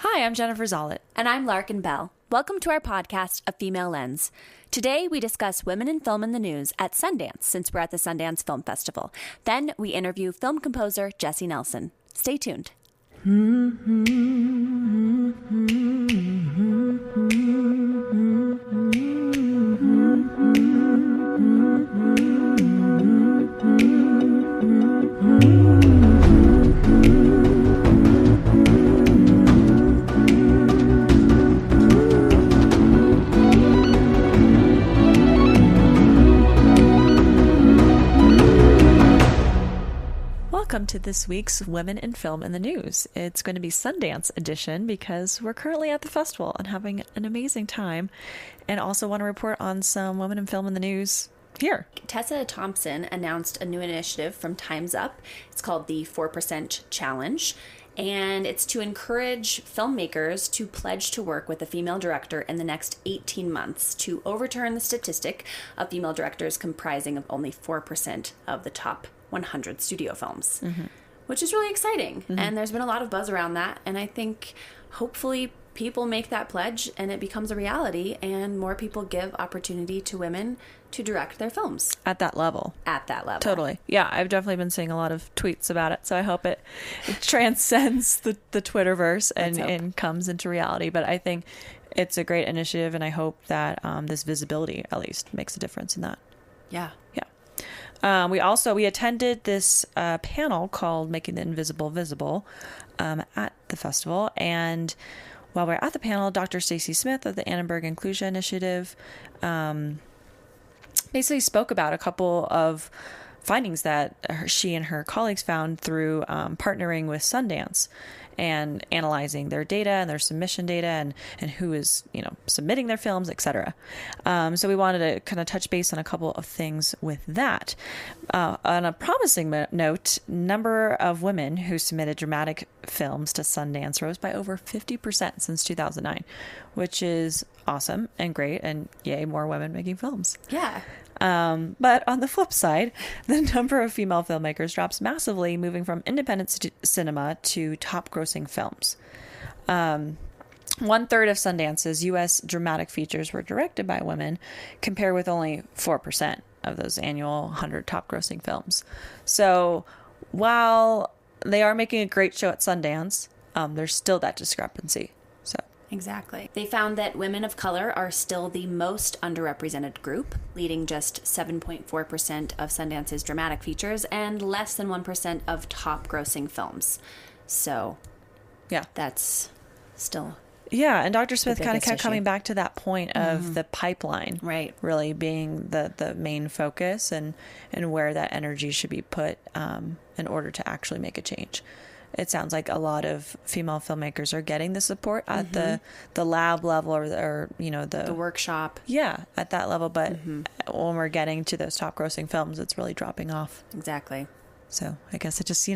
Hi, I'm Jennifer Zollet. And I'm Larkin Bell. Welcome to our podcast, A Female Lens. Today, we discuss women in film in the news at Sundance, since we're at the Sundance Film Festival. Then, we interview film composer Jesi Nelson. Stay tuned. Welcome to this week's Women in Film in the News. It's going to be Sundance edition because we're currently at the festival and having an amazing time, and also want to report on some women in film in the news here. Tessa Thompson announced a new initiative from Time's Up. It's called the 4% Challenge, and it's to encourage filmmakers to pledge to work with a female director in the next 18 months to overturn the statistic of female directors comprising of only 4% of the top 100 studio films, which is really exciting. And there's been a lot of buzz around that. And I think hopefully people make that pledge and it becomes a reality and more people give opportunity to women to direct their films. At that level. At that level. Totally. Yeah, I've definitely been seeing a lot of tweets about it. So I hope it transcends the Twitterverse and comes into reality. But I think it's a great initiative, and I hope that this visibility at least makes a difference in that. Yeah. Yeah. We attended this panel called Making the Invisible Visible at the festival. And while we were at the panel, Dr. Stacy Smith of the Annenberg Inclusion Initiative basically spoke about a couple of findings that she and her colleagues found through partnering with Sundance and analyzing their data and their submission data and who is, submitting their films, etc. So we wanted to kind of touch base on a couple of things with that. On a promising note, number of women who submitted dramatic films to Sundance rose by over 50% since 2009, which is awesome and great, and yay, more women making films. Yeah. But on the flip side, the number of female filmmakers drops massively, moving from independent cinema to top-grossing films. 1/3 of Sundance's U.S. dramatic features were directed by women, compared with only 4% of those annual 100 top-grossing films. So while they are making a great show at Sundance, there's still that discrepancy. Exactly. They found that women of color are still the most underrepresented group, leading just 7.4% of Sundance's dramatic features and less than 1% of top-grossing films. So, yeah, that's still... Yeah, and Dr. Smith kind of kept coming back to that point of the pipeline, right? Really being the main focus and where that energy should be put in order to actually make a change. It sounds like a lot of female filmmakers are getting the support at the lab level or the workshop. Yeah, at that level. But when we're getting to those top grossing films, it's really dropping off. Exactly. So I guess it just,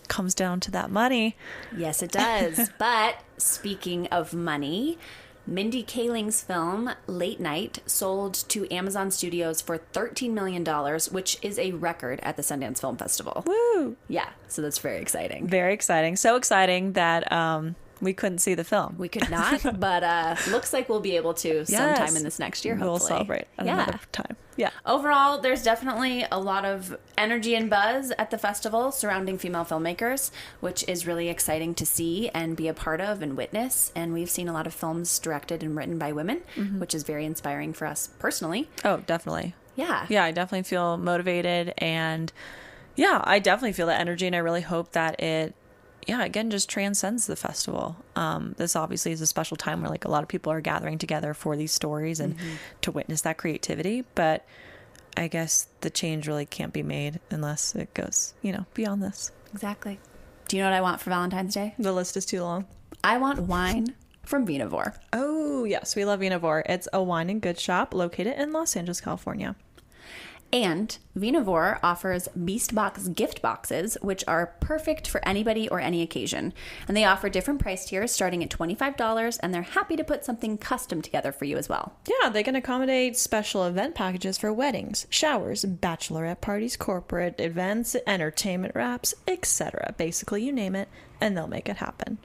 comes down to that money. Yes, it does. But speaking of money, Mindy Kaling's film, Late Night, sold to Amazon Studios for $13 million, which is a record at the Sundance Film Festival. Woo! Yeah, so that's very exciting. Very exciting. So exciting that we couldn't see the film. We could not, but looks like we'll be able to sometime in this next year, hopefully. We'll celebrate another time. Yeah. Overall, there's definitely a lot of energy and buzz at the festival surrounding female filmmakers, which is really exciting to see and be a part of and witness. And we've seen a lot of films directed and written by women, which is very inspiring for us personally. Oh, definitely. Yeah. Yeah, I definitely feel motivated, and I definitely feel that energy, and I really hope that it again, just transcends the festival. This obviously is a special time where a lot of people are gathering together for these stories and to witness that creativity. But I guess the change really can't be made unless it goes, beyond this. Exactly. Do you know what I want for Valentine's Day? The list is too long. I want wine from Vinavore. Oh, yes. We love Vinavore. It's a wine and goods shop located in Los Angeles, California. And Vinavore offers Beast Box gift boxes, which are perfect for anybody or any occasion. And they offer different price tiers starting at $25, and they're happy to put something custom together for you as well. Yeah, they can accommodate special event packages for weddings, showers, bachelorette parties, corporate events, entertainment wraps, etc. Basically, you name it, and they'll make it happen.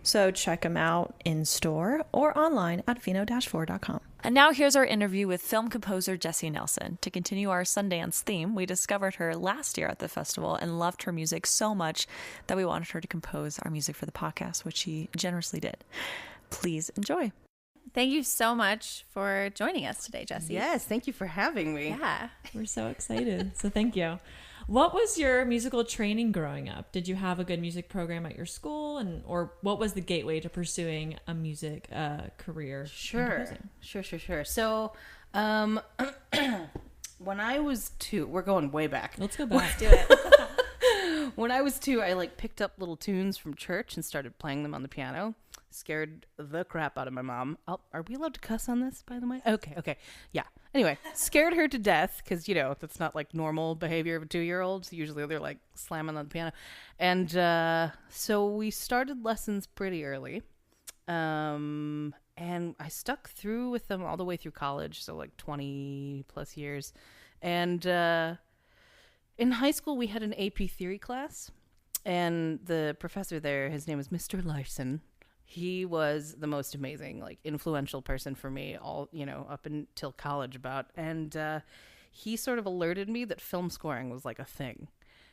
So check them out in store or online at pheno-4.com. And now here's our interview with film composer Jesi Nelson. To continue our Sundance theme, we discovered her last year at the festival and loved her music so much that we wanted her to compose our music for the podcast, which she generously did. Please enjoy. Thank you so much for joining us today, Jesi. Yes, thank you for having me. Yeah. We're so excited. So thank you. What was your musical training growing up? Did you have a good music program at your school, or what was the gateway to pursuing a music career? Sure. So, when I was 2, we're going way back. Let's go back. Let's do it. When I was 2, I picked up little tunes from church and started playing them on the piano. Scared the crap out of my mom. Oh, are we allowed to cuss on this, by the way? Okay. Yeah. Anyway, scared her to death because, that's not normal behavior of a 2-year-old. Usually they're slamming on the piano. And so we started lessons pretty early. And I stuck through with them all the way through college. So 20 plus years. And in high school, we had an AP theory class. And the professor there, his name was Mr. Larson. He was the most amazing, influential person for me all, up until college about. And he sort of alerted me that film scoring was a thing.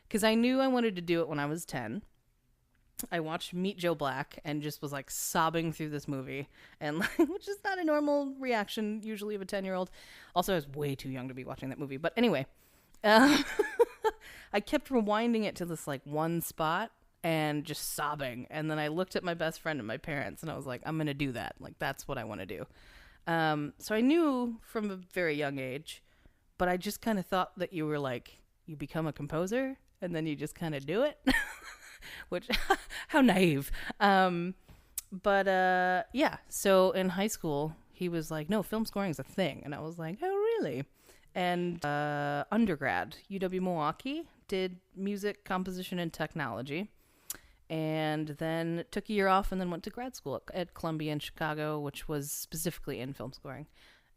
Because I knew I wanted to do it when I was 10. I watched Meet Joe Black and just was sobbing through this movie. And which is not a normal reaction usually of a 10-year-old. Also, I was way too young to be watching that movie. But anyway, I kept rewinding it to this one spot. And just sobbing. And then I looked at my best friend and my parents and I was like, I'm going to do that. That's what I want to do. So I knew from a very young age, but I just kind of thought that you were you become a composer and then you just kind of do it, which how naive. But yeah. So in high school, he was like, no, film scoring is a thing. And I was like, oh, really? And undergrad, UW-Milwaukee, did music composition and technology. And then took a year off and then went to grad school at Columbia in Chicago, which was specifically in film scoring.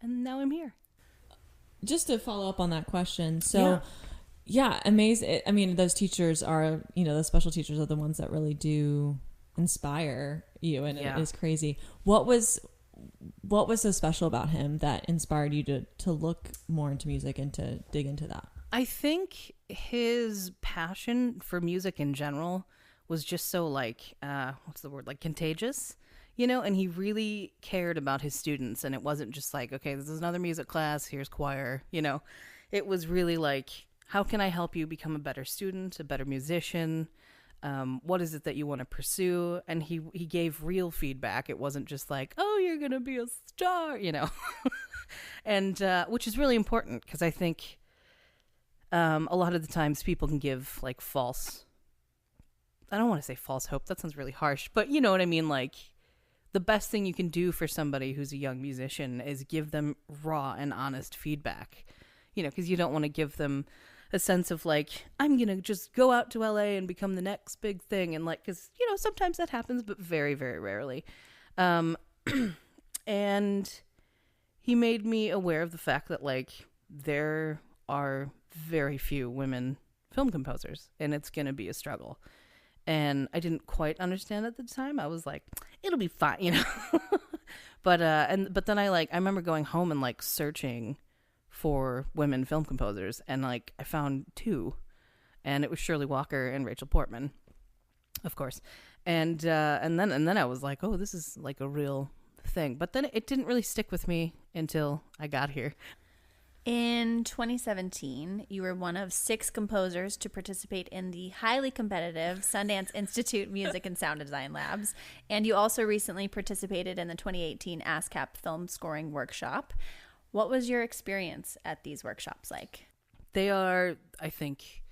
And now I'm here. Just to follow up on that question. So, yeah amazing. I mean, those teachers are, the special teachers are the ones that really do inspire you. And it is crazy. What was so special about him that inspired you to look more into music and to dig into that? I think his passion for music in general was just so contagious, and he really cared about his students. And it wasn't just okay, this is another music class, here's choir, it was really how can I help you become a better student, a better musician? What is it that you want to pursue? And he gave real feedback. It wasn't just oh, you're going to be a star, and which is really important because I think a lot of the times people can give false, I don't want to say false hope. That sounds really harsh, but you know what I mean? The best thing you can do for somebody who's a young musician is give them raw and honest feedback, because you don't want to give them a sense of I'm going to just go out to LA and become the next big thing. And because, sometimes that happens, but very, very rarely. And he made me aware of the fact that there are very few women film composers and it's going to be a struggle. And I didn't quite understand at the time. I was like, it'll be fine, but then I remember going home and searching for women film composers and I found 2, and it was Shirley Walker and Rachel Portman, of course. And then I was like, oh, this is a real thing. But then it didn't really stick with me until I got here. In 2017, you were one of 6 composers to participate in the highly competitive Sundance Institute Music and Sound Design Labs, and you also recently participated in the 2018 ASCAP Film Scoring Workshop. What was your experience at these workshops like? They are, I think,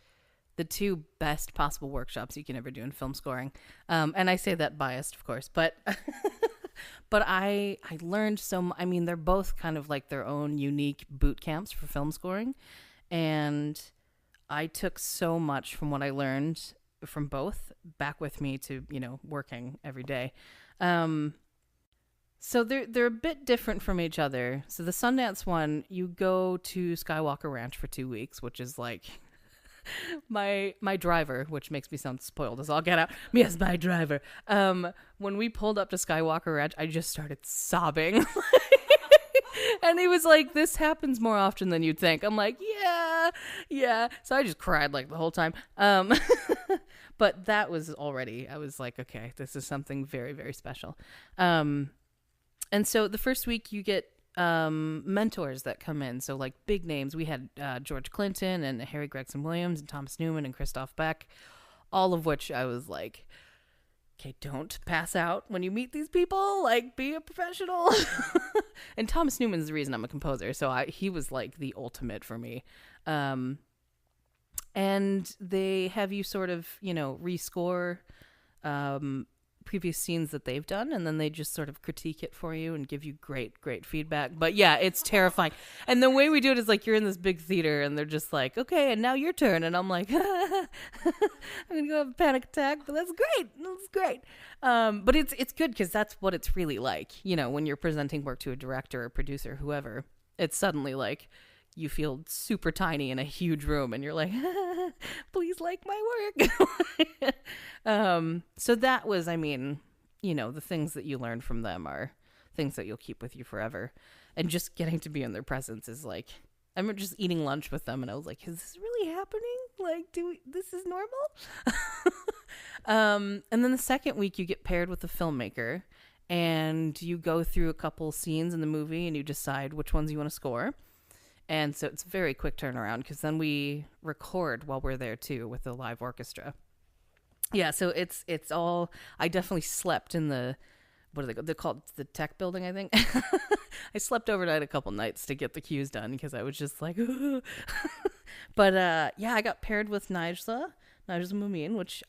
the 2 best possible workshops you can ever do in film scoring. And I say that biased, of course, but but I learned so I mean, they're both kind of their own unique boot camps for film scoring. And I took so much from what I learned from both back with me to, working every day. So they're a bit different from each other. So the Sundance one, you go to Skywalker Ranch for 2 weeks, which is my driver, which makes me sound spoiled as all get out. Yes, my driver. When we pulled up to Skywalker Ranch, I just started sobbing. And he was like, "This happens more often than you'd think." I'm like, yeah. So I just cried like the whole time. But that was already, I was like, okay, this is something very, very special. And so the first week you get mentors that come in. So like big names. We had George Clinton and Harry Gregson Williams and Thomas Newman and Christoph Beck, all of which I was like, okay, don't pass out when you meet these people. Like, be a professional. And Thomas Newman's the reason I'm a composer. So he was like the ultimate for me. And they have you sort of, rescore previous scenes that they've done, and then they just sort of critique it for you and give you great feedback. But yeah, it's terrifying. And the way we do it is like you're in this big theater and they're just like, okay, and now your turn. And I'm like, I'm gonna go have a panic attack, but that's great. But it's good because that's what it's really like, when you're presenting work to a director or producer, whoever. It's suddenly like you feel super tiny in a huge room and you're like, please like my work. So that was, the things that you learn from them are things that you'll keep with you forever. And just getting to be in their presence is like, I remember just eating lunch with them and I was like, is this really happening? Like, this is normal? And then the second week you get paired with a filmmaker and you go through a couple scenes in the movie and you decide which ones you want to score. And so it's a very quick turnaround because then we record while we're there too with the live orchestra. Yeah, so it's all, I definitely slept in the, what are they called? They're called the tech building, I think. I slept overnight a couple nights to get the cues done because I was just like, but I got paired with Najla Mumin, which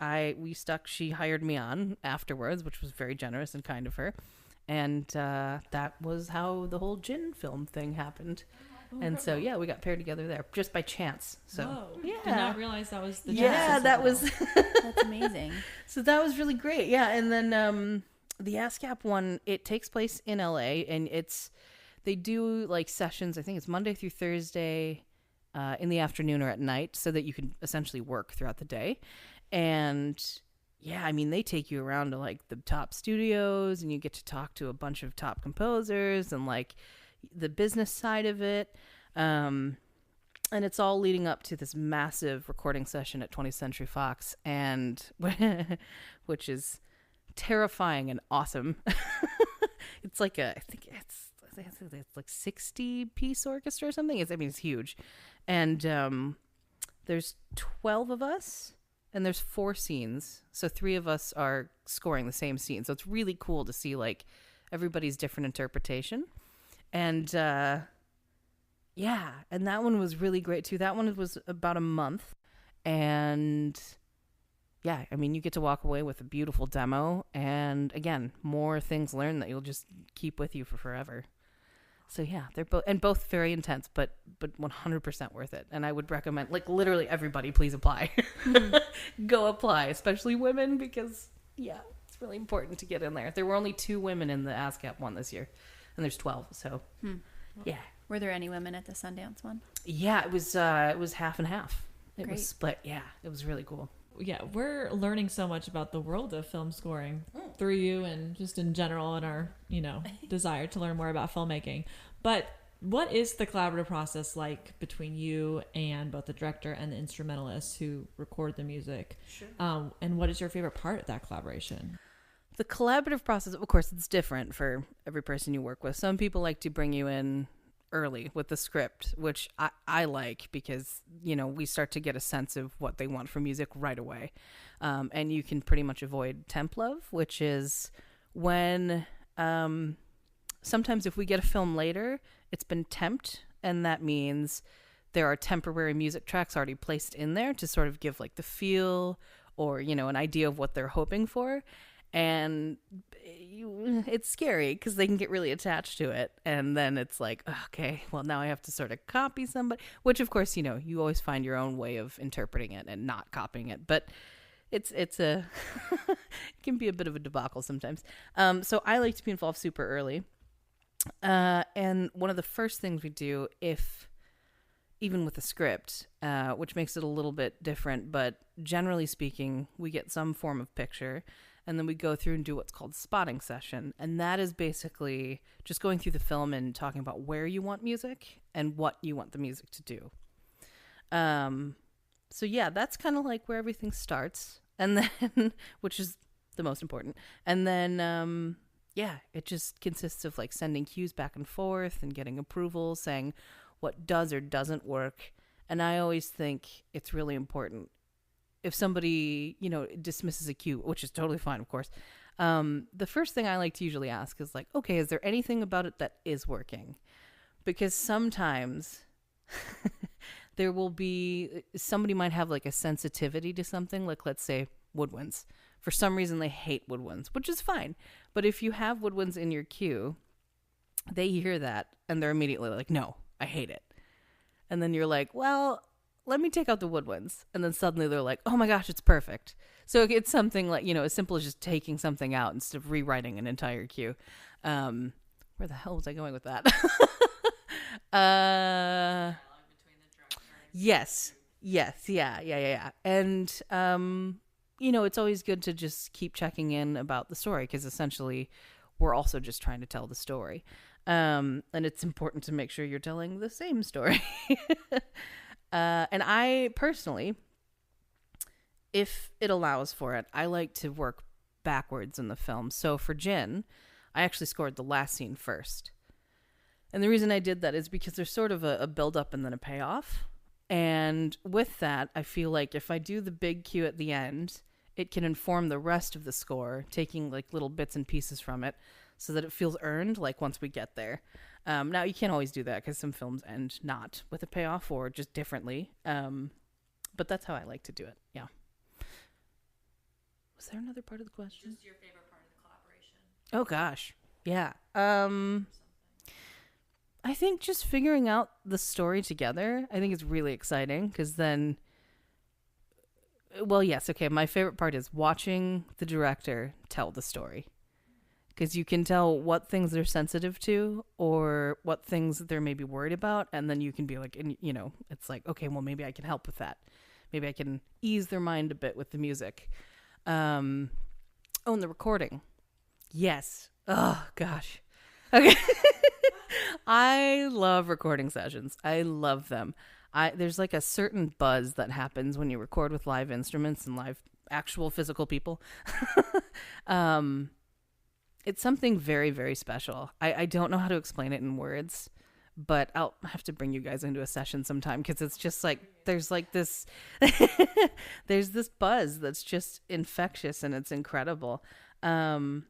she hired me on afterwards, which was very generous and kind of her. And that was how the whole JINN film thing happened. And so, we got paired together there just by chance. So, Did not realize that was the that was That's amazing. So that was really great. Yeah. And then the ASCAP one, it takes place in LA and they do like sessions. I think it's Monday through Thursday in the afternoon or at night so that you can essentially work throughout the day. And they take you around to like the top studios and you get to talk to a bunch of top composers and like the business side of it. And it's all leading up to this massive recording session at 20th Century Fox, and which is terrifying and awesome. It's like I think it's like 60-piece orchestra or something. It's huge. And there's 12 of us and there's 4 scenes. So 3 of us are scoring the same scene. So it's really cool to see like everybody's different interpretation. And and that one was really great too. That one was about a month. And you get to walk away with a beautiful demo. And again, more things learned that you'll just keep with you for forever. So they're both very intense, but 100% worth it. And I would recommend, like, literally everybody, please apply. Go apply, especially women, because it's really important to get in there. There were only 2 women in the ASCAP one this year. And there's 12, so Were there any women at the Sundance one? Yeah, it was half and half. It Great. was split. Yeah, it was really cool. Yeah, we're learning so much about the world of film scoring through you and just in general and our, desire to learn more about filmmaking. But what is the collaborative process like between you and both the director and the instrumentalists who record the music? Sure. And what is your favorite part of that collaboration? The collaborative process, of course, it's different for every person you work with. Some people like to bring you in early with the script, which I like because, we start to get a sense of what they want from music right away. And you can pretty much avoid temp love, which is when sometimes if we get a film later, it's been temped. And that means there are temporary music tracks already placed in there to sort of give like the feel or, an idea of what they're hoping for. And it's scary because they can get really attached to it. And then it's like, okay, well, now I have to sort of copy somebody, which of course, you always find your own way of interpreting it and not copying it. But it's it can be a bit of a debacle sometimes. So I like to be involved super early. And one of the first things we do, if even with the script, which makes it a little bit different. But generally speaking, we get some form of picture, and then we go through and do what's called spotting session. And that is basically just going through the film and talking about where you want music and what you want the music to do. So yeah, that's kind of like where everything starts. And then, which is the most important. And then, yeah, it just consists of like sending cues back and forth and getting approval, saying what does or doesn't work. And I always think it's really important if somebody, dismisses a cue, which is totally fine, of course. The first thing I like to usually ask is like, okay, is there anything about it that is working? Because sometimes there will be, somebody might have like a sensitivity to something, like let's say woodwinds. For some reason, they hate woodwinds, which is fine. But if you have woodwinds in your cue, they hear that and they're immediately like, no, I hate it. And then you're like, well, let me take out the woodwinds. And then suddenly they're like, oh my gosh, it's perfect. So it's something like, as simple as just taking something out instead of rewriting an entire cue. Where the hell was I going with that? Yes. Yeah. And, it's always good to just keep checking in about the story because essentially we're also just trying to tell the story. And it's important to make sure you're telling the same story. And I personally, if it allows for it, I like to work backwards in the film. So for JINN, I actually scored the last scene first. And the reason I did that is because there's sort of a build-up and then a payoff. And with that, I feel like if I do the big cue at the end, it can inform the rest of the score, taking like little bits and pieces from it so that it feels earned, like once we get there. Now, you can't always do that because some films end not with a payoff or just differently. But that's how I like to do it. Yeah. Was there another part of the question? Just your favorite part of the collaboration. Oh, gosh. Yeah. I think just figuring out the story together, I think is really exciting because then, well, yes. Okay. My favorite part is watching the director tell the story. Because you can tell what things they're sensitive to or what things they're maybe worried about. And then you can be like, it's like, okay, well, maybe I can help with that. Maybe I can ease their mind a bit with the music. And the recording. Yes. Oh, gosh. Okay. I love recording sessions. I love them. There's like a certain buzz that happens when you record with live instruments and live actual physical people. It's something very, very special. I don't know how to explain it in words, but I'll have to bring you guys into a session sometime because it's just like there's like this there's this buzz that's just infectious and it's incredible. And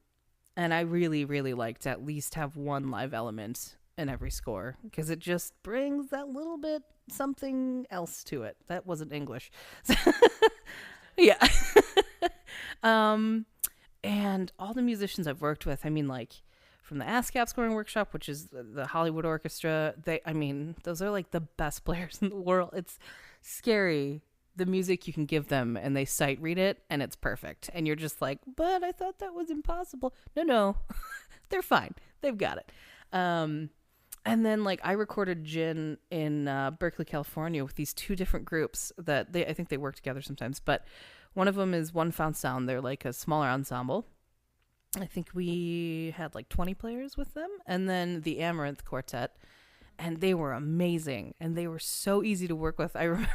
I really, really like to at least have one live element in every score because it just brings that little bit something else to it. That wasn't English. Yeah. And all the musicians I've worked with, I mean, like from the ASCAP scoring workshop, which is the Hollywood Orchestra, those are like the best players in the world. It's scary, the music you can give them, and they sight read it, and it's perfect. And you're just like, but I thought that was impossible. No, they're fine. They've got it. And then like I recorded JINN in Berkeley, California with these two different groups that I think they work together sometimes, but one of them is One Found Sound. They're like a smaller ensemble. I think we had like 20 players with them. And then the Amaranth Quartet. And they were amazing. And they were so easy to work with. I remember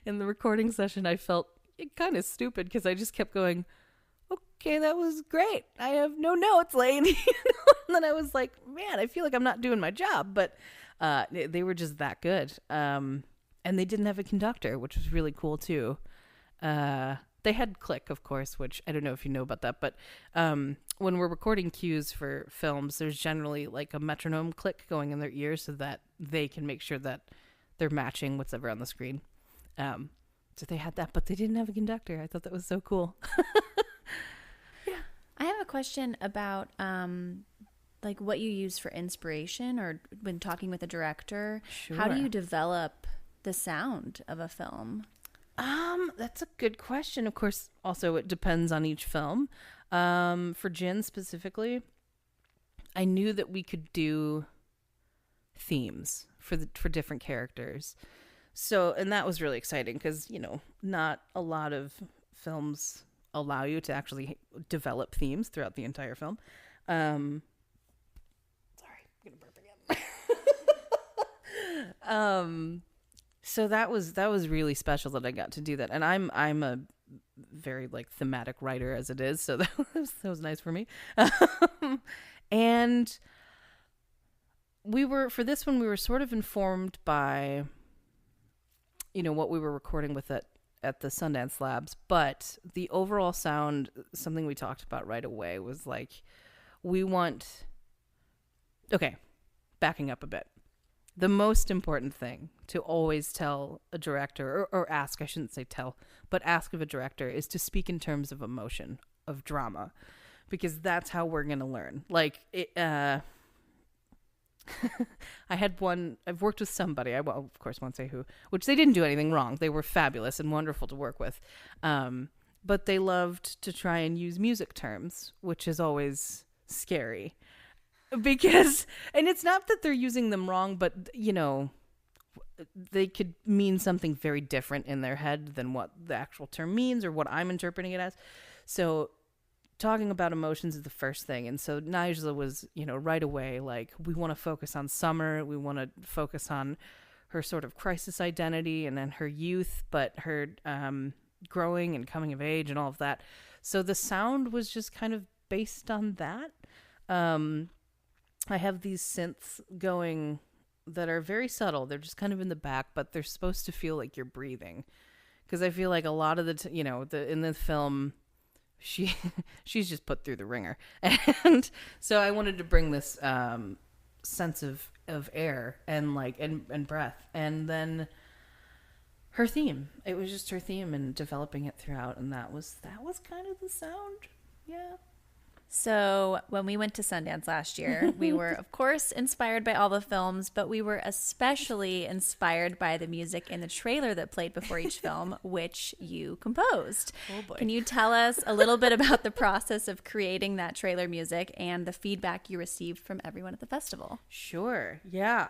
in the recording session, I felt kind of stupid because I just kept going, okay, that was great. I have no notes, Lane. And then I was like, man, I feel like I'm not doing my job. But they were just that good. And they didn't have a conductor, which was really cool too. They had click, of course, which I don't know if you know about that, but when we're recording cues for films, there's generally like a metronome click going in their ears so that they can make sure that they're matching what's ever on the screen. So they had that, but they didn't have a conductor. I thought that was so cool. Yeah. I have a question about like what you use for inspiration or when talking with a director. Sure. How do you develop the sound of a film? That's a good question. Of course, also it depends on each film. For JINN specifically, I knew that we could do themes for different characters. So, and that was really exciting because, you know, not a lot of films allow you to actually develop themes throughout the entire film. Sorry, I'm gonna burp again. So that was really special that I got to do that, and I'm a very like thematic writer as it is, so that was nice for me. And for this one we were sort of informed by, you know, what we were recording with it at the Sundance Labs, but the overall sound, something we talked about right away, was like, backing up a bit. The most important thing to always tell a director, or ask, I shouldn't say tell, but ask of a director, is to speak in terms of emotion, of drama, because that's how we're going to learn. Like, I've worked with somebody, I of course won't say who, which they didn't do anything wrong. They were fabulous and wonderful to work with. But they loved to try and use music terms, which is always scary. Because, and it's not that they're using them wrong, but, you know, they could mean something very different in their head than what the actual term means or what I'm interpreting it as. So talking about emotions is the first thing. And so Nigella was, you know, right away, like, we want to focus on Summer. We want to focus on her sort of crisis identity and then her youth, but her growing and coming of age and all of that. So the sound was just kind of based on that. I have these synths going that are very subtle. They're just kind of in the back, but they're supposed to feel like you're breathing. Because I feel like a lot of the, in the film, she's just put through the ringer. And so I wanted to bring this sense of air and like, and breath. And then her theme. It was just her theme and developing it throughout. And that was kind of the sound. Yeah. So when we went to Sundance last year, we were, of course, inspired by all the films, but we were especially inspired by the music in the trailer that played before each film, which you composed. Oh boy. Can you tell us a little bit about the process of creating that trailer music and the feedback you received from everyone at the festival? Sure. Yeah.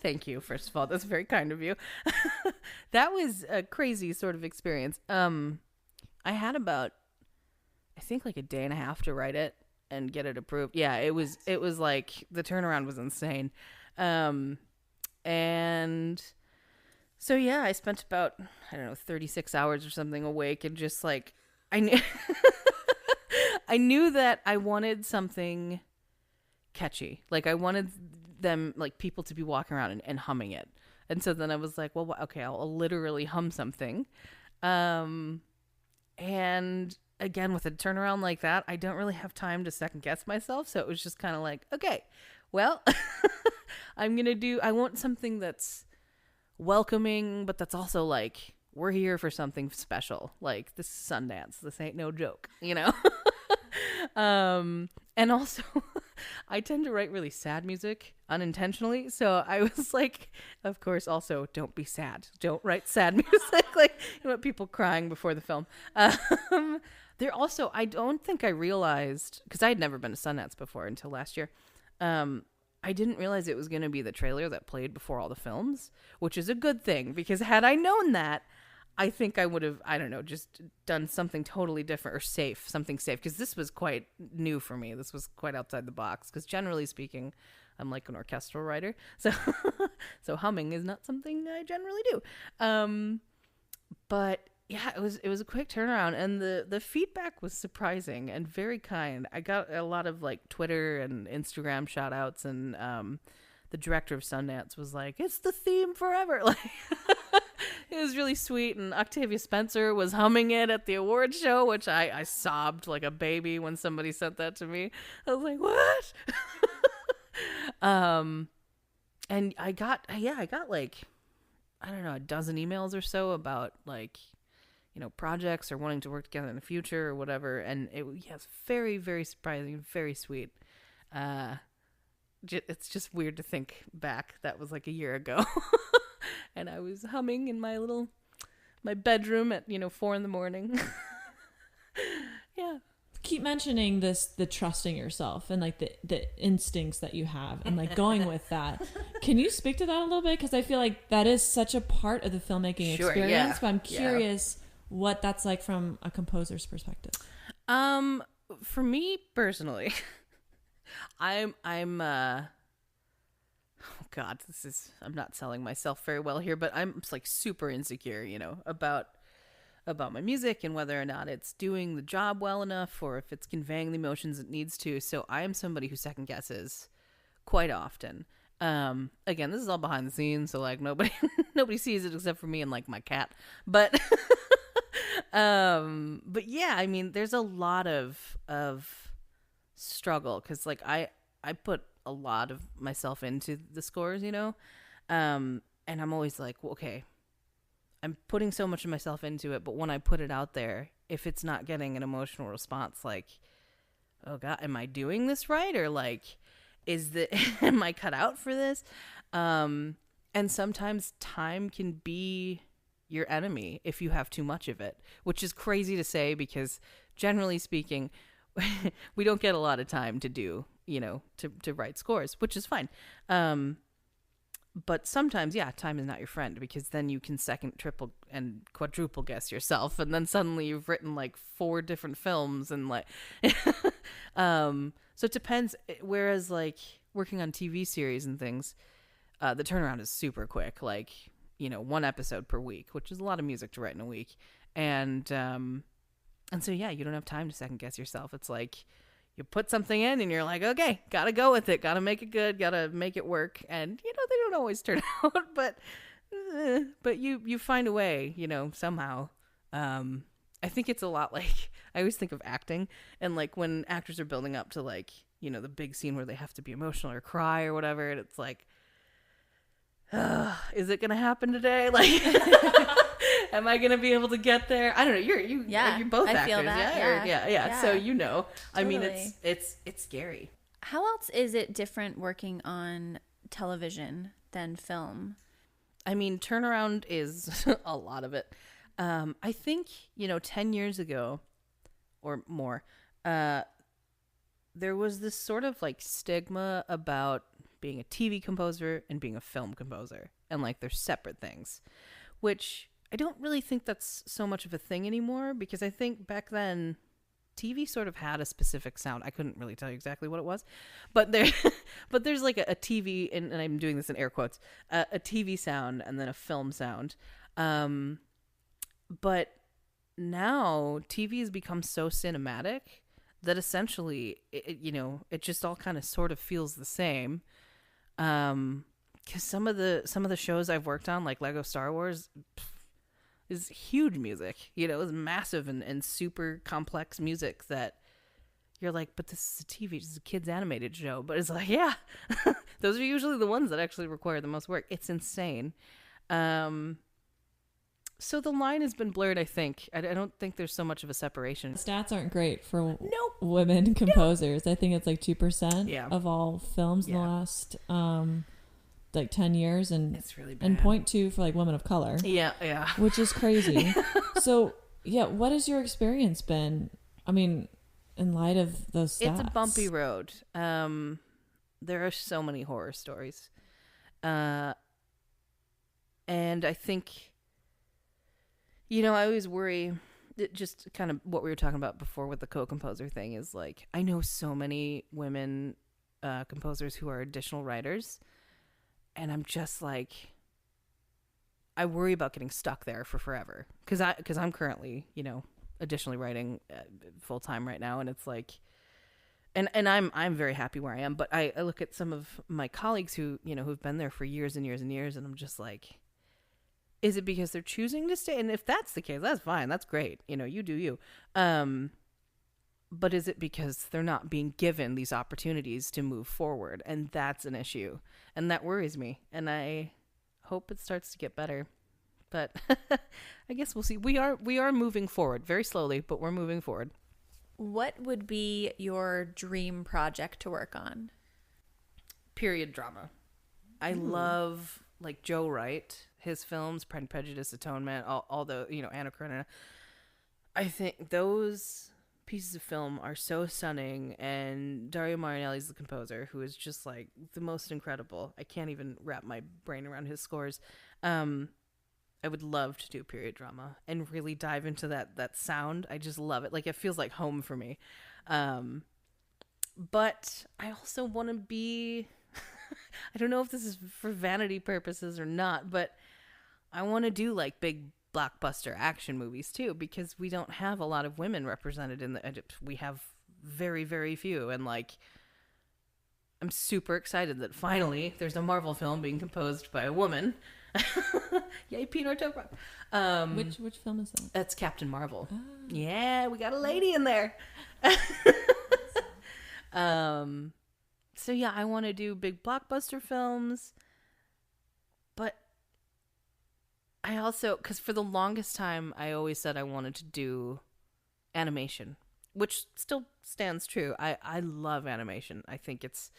Thank you, first of all. That's very kind of you. That was a crazy sort of experience. I had about, I think, like a day and a half to write it and get it approved. Yeah, it was like the turnaround was insane. And so yeah, I spent about, 36 hours or something awake and just like I knew that I wanted something catchy. Like I wanted them, like, people to be walking around and humming it. And so then I was like, well, okay, I'll literally hum something. And again, with a turnaround like that, I don't really have time to second guess myself. So it was just kind of like, okay, well, I want something that's welcoming, but that's also like, we're here for something special. Like, this is Sundance. This ain't no joke, And also, I tend to write really sad music unintentionally. So I was like, of course, also, don't be sad. Don't write sad music. Like, you want people crying before the film. There also, I don't think I realized, because I had never been to Sundance before until last year. I didn't realize it was going to be the trailer that played before all the films, which is a good thing, because had I known that, I think I would have, just done something totally different or something safe, because this was quite new for me. This was quite outside the box, because generally speaking, I'm like an orchestral writer. So humming is not something I generally do. But yeah, it was a quick turnaround, and the feedback was surprising and very kind. I got a lot of like Twitter and Instagram shout outs, and the director of Sundance was like, it's the theme forever. Like, it was really sweet. And Octavia Spencer was humming it at the award show, which I sobbed like a baby when somebody sent that to me. I was like, what? And I got like, a dozen emails or so about like, projects or wanting to work together in the future or whatever. And it's very, very surprising, very sweet. It's just weird to think back. That was like a year ago. And I was humming in my bedroom at, 4 a.m. Yeah. keep mentioning the trusting yourself and like the instincts that you have and like going with that. Can you speak to that a little bit? Because I feel like that is such a part of the filmmaking experience, but I'm curious what that's like from a composer's perspective. For me personally, I'm oh God, I'm not selling myself very well here, but I'm just like super insecure, about my music and whether or not it's doing the job well enough or if it's conveying the emotions it needs to. So I am somebody who second guesses quite often. Again, this is all behind the scenes, so like nobody sees it except for me and like my cat. But but yeah, I mean, there's a lot of struggle because like I put a lot of myself into the scores, and I'm always like, well, okay, I'm putting so much of myself into it, but when I put it out there, if it's not getting an emotional response, like, oh God, am I doing this right? Or like, am I cut out for this? And sometimes time can be your enemy if you have too much of it, which is crazy to say because generally speaking, we don't get a lot of time to do, to write scores, which is fine. But sometimes, time is not your friend because then you can second, triple, and quadruple guess yourself. And then suddenly you've written like 4 different films and like, so it depends. Whereas like working on TV series and things, the turnaround is super quick, like, 1 episode per week, which is a lot of music to write in a week. And so, you don't have time to second guess yourself. It's like, you put something in and you're like, okay, gotta go with it. Gotta make it good. Gotta make it work. And, they don't always turn out, but you find a way, somehow. I think it's a lot like, I always think of acting and like when actors are building up to like, the big scene where they have to be emotional or cry or whatever. And it's like, is it going to happen today? Like, am I going to be able to get there? I don't know. You're both actors. Feel that. Yeah. So, Totally. I mean, it's scary. How else is it different working on television than film? I mean, turnaround is a lot of it. I think, 10 years ago or more, there was this sort of like stigma about being a TV composer and being a film composer. And like they're separate things, which I don't really think that's so much of a thing anymore because I think back then TV sort of had a specific sound. I couldn't really tell you exactly what it was, but there's like a TV, and I'm doing this in air quotes, a TV sound and then a film sound. But now TV has become so cinematic that essentially, it just all kind of sort of feels the same. Because some of the shows I've worked on, like Lego Star Wars, is huge music. It's massive and super complex music that you're like, but this is a TV, this is a kids animated show. But it's like, yeah, those are usually the ones that actually require the most work. It's insane. So the line has been blurred, I think. I don't think there's so much of a separation. Stats aren't great for women composers. I think it's like 2% of all films in the last like 10 years, and it's really bad. And 0.2 for like women of color. Yeah. Which is crazy. So, what has your experience been? I mean, in light of those stats. It's a bumpy road. There are so many horror stories. And I think, I always worry, just kind of what we were talking about before with the co-composer thing is like, I know so many women composers who are additional writers, and I'm just like, I worry about getting stuck there for forever. Because I'm currently, additionally writing full time right now, and it's like, and I'm very happy where I am. But I look at some of my colleagues who who've been there for years and years and years, and I'm just like, is it because they're choosing to stay? And if that's the case, that's fine. That's great. You do you. But is it because they're not being given these opportunities to move forward? And that's an issue. And that worries me. And I hope it starts to get better. But I guess we'll see. We are moving forward very slowly, but we're moving forward. What would be your dream project to work on? Period drama. I love like Joe Wright, his films, Pride and Prejudice, Atonement, all the, Anna Karenina. I think those pieces of film are so stunning, and Dario Marianelli's the composer, who is just like the most incredible. I can't even wrap my brain around his scores. I would love to do a period drama and really dive into that sound. I just love it. Like, it feels like home for me. But I also want to be, I don't know if this is for vanity purposes or not, but I want to do like big blockbuster action movies too, because we don't have a lot of women represented we have very, very few. And like, I'm super excited that finally there's a Marvel film being composed by a woman. Yay, Pino Toprak. Which film is that? That's Captain Marvel. Oh. Yeah, we got a lady in there. So yeah, I want to do big blockbuster films, but I also, because for the longest time, I always said I wanted to do animation, which still stands true. I love animation. I think it's,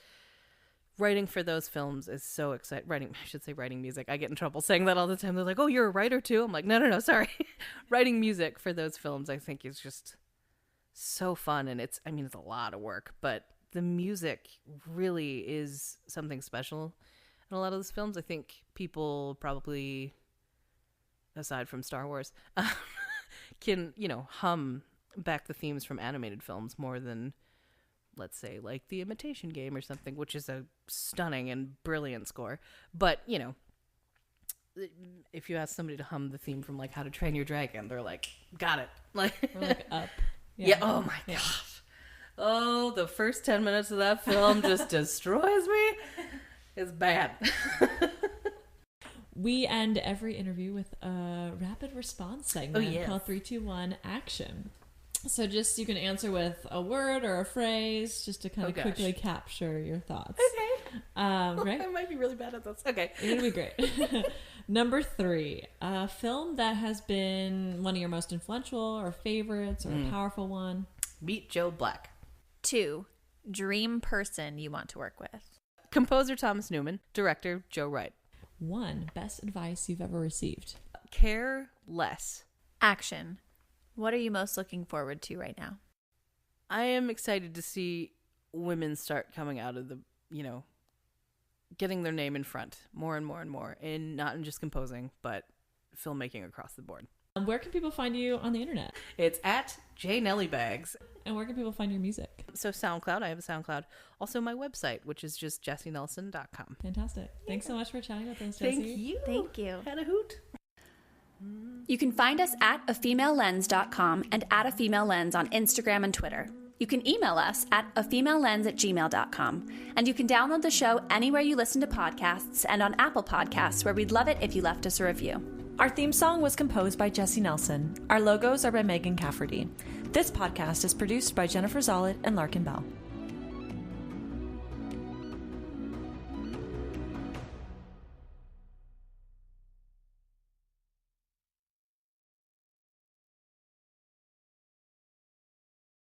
writing for those films is so exciting. Writing music. I get in trouble saying that all the time. They're like, oh, you're a writer too? I'm like, no, sorry. Writing music for those films, I think, is just so fun. And it's a lot of work, but the music really is something special in a lot of those films. I think people probably, aside from Star Wars, can, hum back the themes from animated films more than, let's say, like The Imitation Game or something, which is a stunning and brilliant score. But, if you ask somebody to hum the theme from like How to Train Your Dragon, they're like, got it. Like, or like Up. Yeah. Oh my gosh. Oh, the first 10 minutes of that film just destroys me. It's bad. We end every interview with a rapid response segment called 3, 2, 1 action. So just, you can answer with a word or a phrase just to kind of quickly capture your thoughts. Okay. Right? I might be really bad at this. Okay. You're going to be great. Number 3, a film that has been one of your most influential or favorites or a powerful one. Meet Joe Black. 2, dream person you want to work with. Composer Thomas Newman. Director Joe Wright. 1, best advice you've ever received. Care less. Action. What are you most looking forward to right now? I am excited to see women start coming out of the, getting their name in front more and more and more, and not in just composing, but filmmaking across the board. Where can people find you on the internet? It's at JNellyBags. And where can people find your music? So SoundCloud, I have a SoundCloud. Also my website, which is just jesinelson.com. Fantastic. Thanks so much for chatting with us, Jesi. Thank you. Thank you. Had a hoot. You can find us at afemailelens.com and at afemailelens on Instagram and Twitter. You can email us at afemailelens@gmail.com. And you can download the show anywhere you listen to podcasts and on Apple Podcasts, where we'd love it if you left us a review. Our theme song was composed by Jesi Nelson. Our logos are by Megan Cafferty. This podcast is produced by Jennifer Zollet and Larkin Bell.